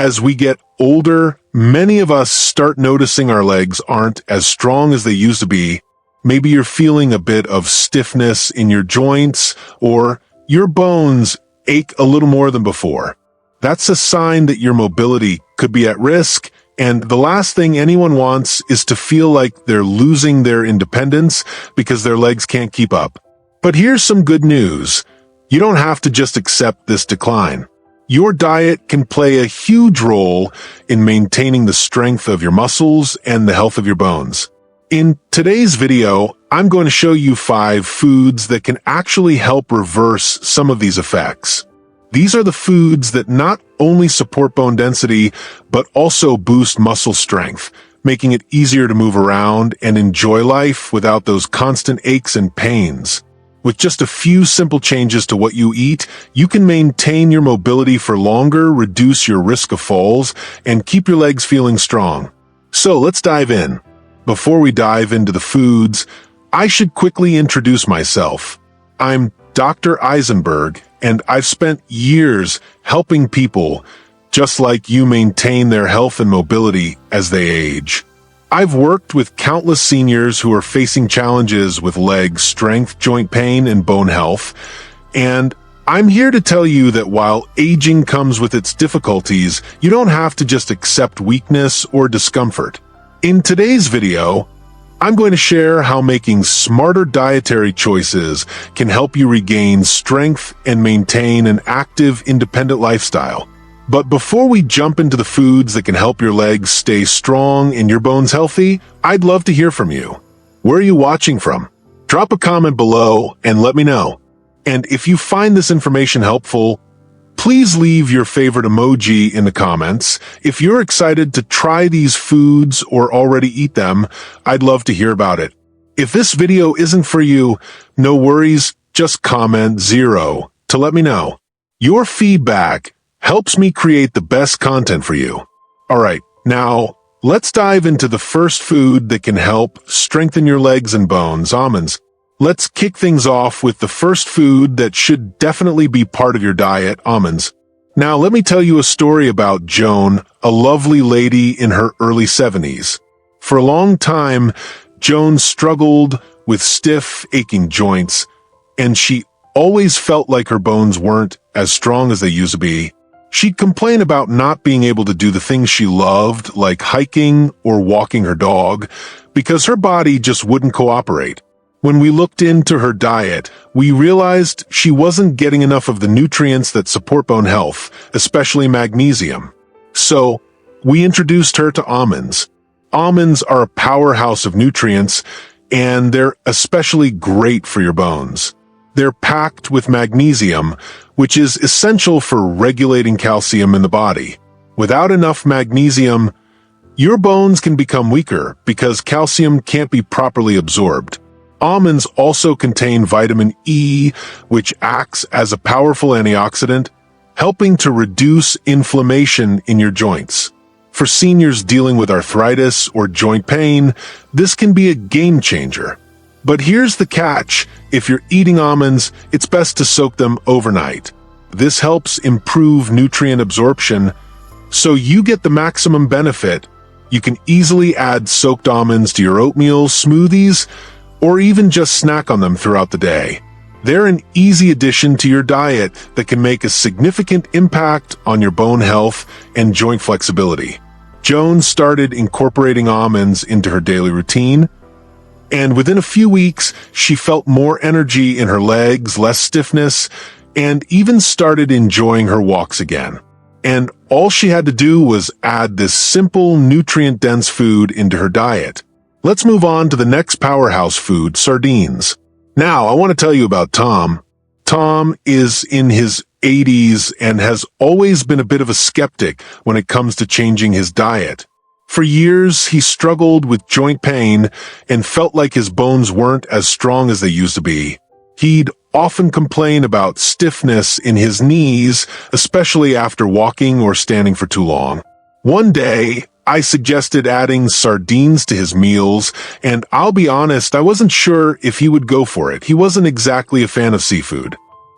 As we get older, many of us start noticing our legs aren't as strong as they used to be. Maybe you're feeling a bit of stiffness in your joints, or your bones ache a little more than before. That's a sign that your mobility could be at risk, and the last thing anyone wants is to feel like they're losing their independence because their legs can't keep up. But here's some good news. You don't have to just accept this decline. Your diet can play a huge role in maintaining the strength of your muscles and the health of your bones. In today's video, I'm going to show you 5 foods that can actually help reverse some of these effects. These are the foods that not only support bone density, but also boost muscle strength, making it easier to move around and enjoy life without those constant aches and pains. With just a few simple changes to what you eat, you can maintain your mobility for longer, reduce your risk of falls, and keep your legs feeling strong. So let's dive in. Before we dive into the foods, I should quickly introduce myself. I'm Dr. Eisenberg, and I've spent years helping people just like you maintain their health and mobility as they age. I've worked with countless seniors who are facing challenges with leg strength, joint pain, and bone health, and I'm here to tell you that while aging comes with its difficulties, you don't have to just accept weakness or discomfort. In today's video, I'm going to share how making smarter dietary choices can help you regain strength and maintain an active, independent lifestyle. But before we jump into the foods that can help your legs stay strong and your bones healthy, I'd love to hear from you. Where are you watching from? Drop a comment below and let me know. And if you find this information helpful, please leave your favorite emoji in the comments. If you're excited to try these foods or already eat them, I'd love to hear about it. If this video isn't for you, no worries, just comment 0 to let me know. Your feedback helps me create the best content for you. Alright, now let's dive into the first food that can help strengthen your legs and bones, almonds. Let's kick things off with the first food that should definitely be part of your diet, almonds. Now let me tell you a story about Joan, a lovely lady in her early 70s. For a long time, Joan struggled with stiff, aching joints, and she always felt like her bones weren't as strong as they used to be. She'd complain about not being able to do the things she loved, like hiking or walking her dog, because her body just wouldn't cooperate. When we looked into her diet, we realized she wasn't getting enough of the nutrients that support bone health, especially magnesium. So, we introduced her to almonds. Almonds are a powerhouse of nutrients, and they're especially great for your bones. They're packed with magnesium, which is essential for regulating calcium in the body. Without enough magnesium, your bones can become weaker because calcium can't be properly absorbed. Almonds also contain vitamin E, which acts as a powerful antioxidant, helping to reduce inflammation in your joints. For seniors dealing with arthritis or joint pain, this can be a game changer. But here's the catch. If you're eating almonds, it's best to soak them overnight. This helps improve nutrient absorption, so you get the maximum benefit. You can easily add soaked almonds to your oatmeal, smoothies, or even just snack on them throughout the day. They're an easy addition to your diet that can make a significant impact on your bone health and joint flexibility. Joan started incorporating almonds into her daily routine, and within a few weeks, she felt more energy in her legs, less stiffness, and even started enjoying her walks again. And all she had to do was add this simple, nutrient-dense food into her diet. Let's move on to the next powerhouse food, sardines. Now, I want to tell you about Tom. Tom is in his 80s and has always been a bit of a skeptic when it comes to changing his diet. For years, he struggled with joint pain and felt like his bones weren't as strong as they used to be. He'd often complain about stiffness in his knees, especially after walking or standing for too long. One day, I suggested adding sardines to his meals, and I'll be honest, I wasn't sure if he would go for it. He wasn't exactly a fan of seafood.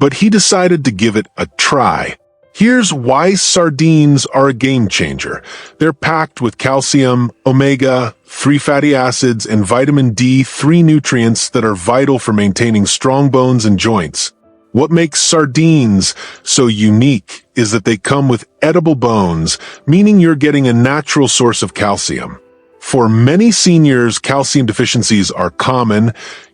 But he decided to give it a try. Here's why sardines are a game changer. They're packed with calcium, omega-3 fatty acids, and vitamin D3 nutrients that are vital for maintaining strong bones and joints. What makes sardines so unique is that they come with edible bones, meaning you're getting a natural source of calcium. For many seniors, calcium deficiencies are common,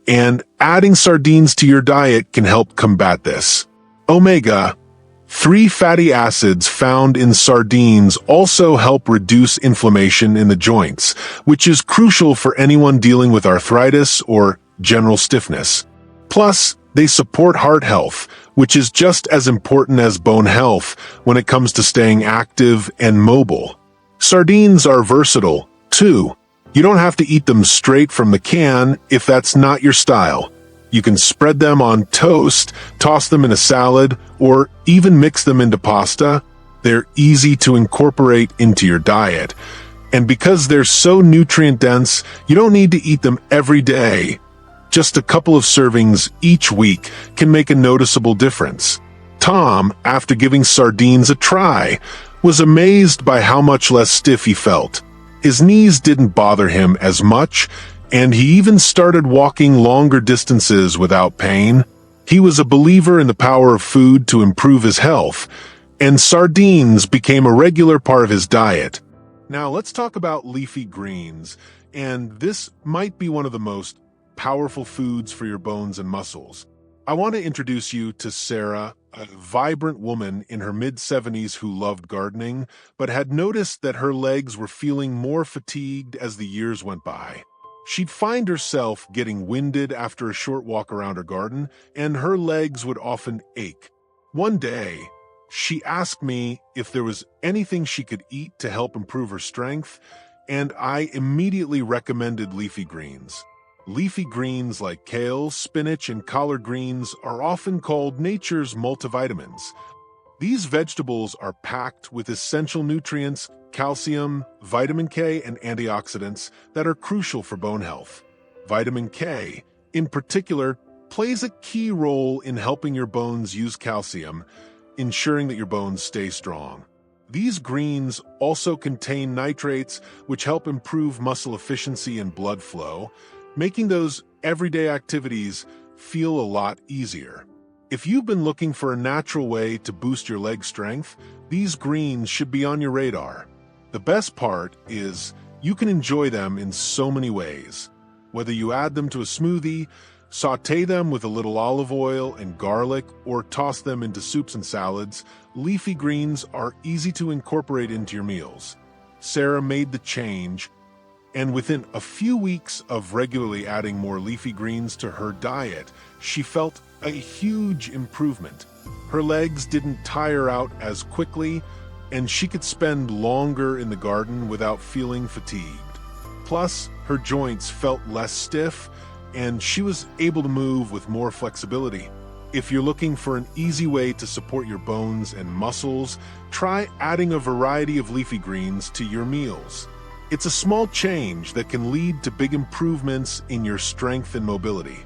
and adding sardines to your diet can help combat this. Omega-3 fatty acids found in sardines also help reduce inflammation in the joints, which is crucial for anyone dealing with arthritis or general stiffness. Plus, they support heart health, which is just as important as bone health when it comes to staying active and mobile. Sardines are versatile, too. You don't have to eat them straight from the can if that's not your style. You can spread them on toast, toss them in a salad, or even mix them into pasta. They're easy to incorporate into your diet. And because they're so nutrient-dense, you don't need to eat them every day. Just a couple of servings each week can make a noticeable difference. Tom, after giving sardines a try, was amazed by how much less stiff he felt. His knees didn't bother him as much, and he even started walking longer distances without pain. He was a believer in the power of food to improve his health, and sardines became a regular part of his diet. Now let's talk about leafy greens, and this might be one of the most powerful foods for your bones and muscles. I want to introduce you to Sarah, a vibrant woman in her mid-70s who loved gardening, but had noticed that her legs were feeling more fatigued as the years went by. She'd find herself getting winded after a short walk around her garden, and her legs would often ache. One day, she asked me if there was anything she could eat to help improve her strength, and I immediately recommended leafy greens. Leafy greens like kale, spinach, and collard greens are often called nature's multivitamins. These vegetables are packed with essential nutrients, calcium, vitamin K, and antioxidants that are crucial for bone health. Vitamin K, in particular, plays a key role in helping your bones use calcium, ensuring that your bones stay strong. These greens also contain nitrates, which help improve muscle efficiency and blood flow, making those everyday activities feel a lot easier. If you've been looking for a natural way to boost your leg strength, these greens should be on your radar. The best part is you can enjoy them in so many ways. Whether you add them to a smoothie, saute them with a little olive oil and garlic, or toss them into soups and salads, leafy greens are easy to incorporate into your meals. Sarah made the change, and within a few weeks of regularly adding more leafy greens to her diet, she felt a huge improvement. Her legs didn't tire out as quickly, and she could spend longer in the garden without feeling fatigued. Plus, her joints felt less stiff, and she was able to move with more flexibility. If you're looking for an easy way to support your bones and muscles, try adding a variety of leafy greens to your meals. It's a small change that can lead to big improvements in your strength and mobility.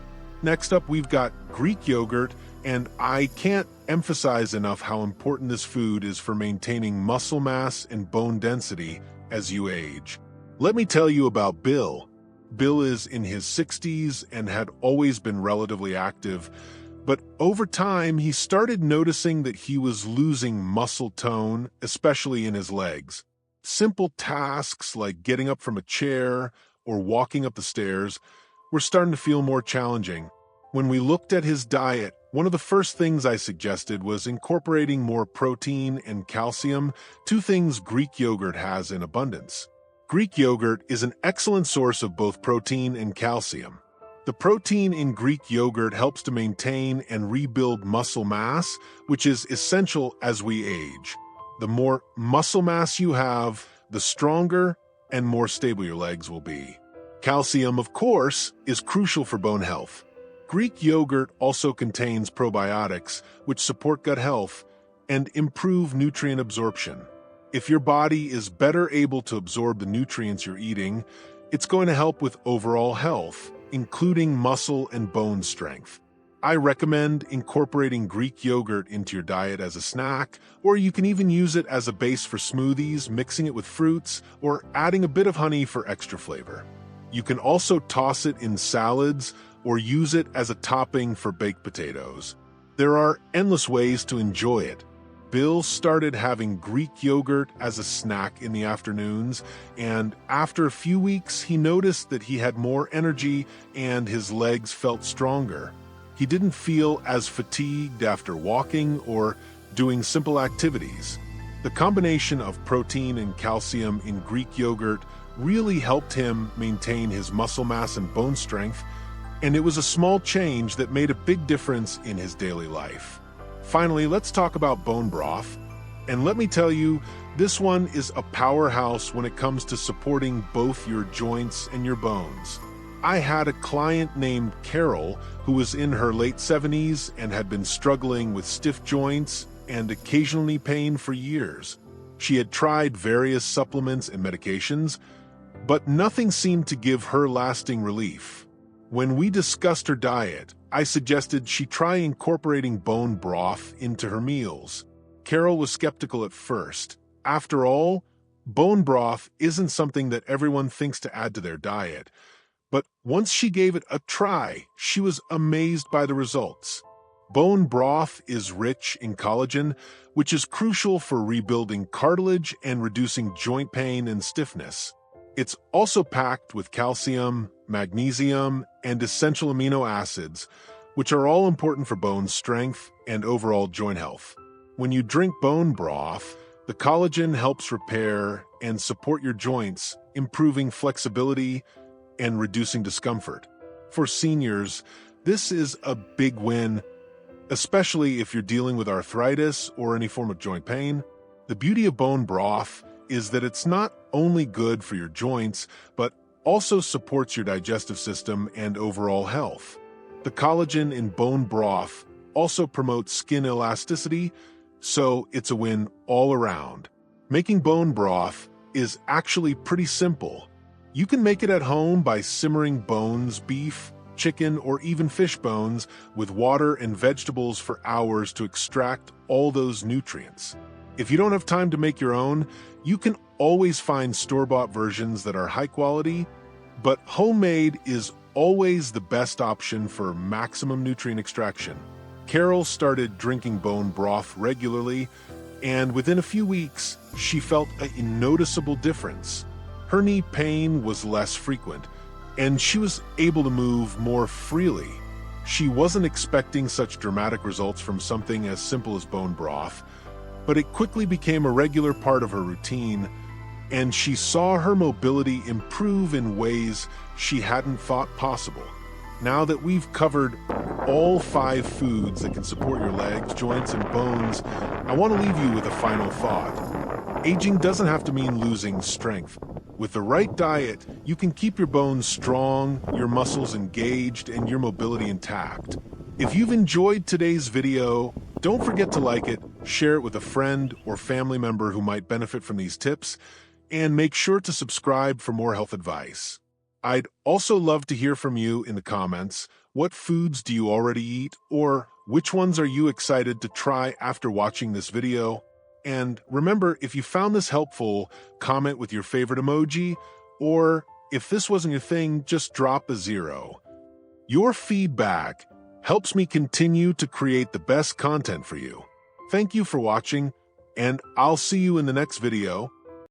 Next up, we've got Greek yogurt, and I can't emphasize enough how important this food is for maintaining muscle mass and bone density as you age. Let me tell you about Bill. Bill is in his 60s and had always been relatively active, but over time he started noticing that he was losing muscle tone, especially in his legs. Simple tasks like getting up from a chair or walking up the stairs were starting to feel more challenging. When we looked at his diet, one of the first things I suggested was incorporating more protein and calcium, two things Greek yogurt has in abundance. Greek yogurt is an excellent source of both protein and calcium. The protein in Greek yogurt helps to maintain and rebuild muscle mass, which is essential as we age. The more muscle mass you have, the stronger and more stable your legs will be. Calcium, of course, is crucial for bone health. Greek yogurt also contains probiotics, which support gut health and improve nutrient absorption. If your body is better able to absorb the nutrients you're eating, it's going to help with overall health, including muscle and bone strength. I recommend incorporating Greek yogurt into your diet as a snack, or you can even use it as a base for smoothies, mixing it with fruits, or adding a bit of honey for extra flavor. You can also toss it in salads or use it as a topping for baked potatoes. There are endless ways to enjoy it. Bill started having Greek yogurt as a snack in the afternoons, and after a few weeks, he noticed that he had more energy and his legs felt stronger. He didn't feel as fatigued after walking or doing simple activities. The combination of protein and calcium in Greek yogurt really helped him maintain his muscle mass and bone strength, and it was a small change that made a big difference in his daily life. Finally, let's talk about bone broth. And let me tell you, this one is a powerhouse when it comes to supporting both your joints and your bones. I had a client named Carol who was in her late 70s and had been struggling with stiff joints and occasional knee pain for years. She had tried various supplements and medications, but nothing seemed to give her lasting relief. When we discussed her diet, I suggested she try incorporating bone broth into her meals. Carol was skeptical at first. After all, bone broth isn't something that everyone thinks to add to their diet. But once she gave it a try, she was amazed by the results. Bone broth is rich in collagen, which is crucial for rebuilding cartilage and reducing joint pain and stiffness. It's also packed with calcium, magnesium, and essential amino acids, which are all important for bone strength and overall joint health. When you drink bone broth, the collagen helps repair and support your joints, improving flexibility and reducing discomfort. For seniors, this is a big win, especially if you're dealing with arthritis or any form of joint pain. The beauty of bone broth is that it's not only good for your joints, but also supports your digestive system and overall health. The collagen in bone broth also promotes skin elasticity, so it's a win all around. Making bone broth is actually pretty simple. You can make it at home by simmering bones, beef, chicken, or even fish bones with water and vegetables for hours to extract all those nutrients. If you don't have time to make your own, you can always find store-bought versions that are high quality, but homemade is always the best option for maximum nutrient extraction. Carol started drinking bone broth regularly, and within a few weeks, she felt a noticeable difference. Her knee pain was less frequent, and she was able to move more freely. She wasn't expecting such dramatic results from something as simple as bone broth, but it quickly became a regular part of her routine, and she saw her mobility improve in ways she hadn't thought possible. Now that we've covered all 5 foods that can support your legs, joints, and bones, I want to leave you with a final thought. Aging doesn't have to mean losing strength. With the right diet, you can keep your bones strong, your muscles engaged, and your mobility intact. If you've enjoyed today's video, don't forget to like it, share it with a friend or family member who might benefit from these tips, and make sure to subscribe for more health advice. I'd also love to hear from you in the comments. What foods do you already eat, or which ones are you excited to try after watching this video? And remember, if you found this helpful, comment with your favorite emoji, or if this wasn't your thing, just drop a 0. Your feedback helps me continue to create the best content for you. Thank you for watching, and I'll see you in the next video.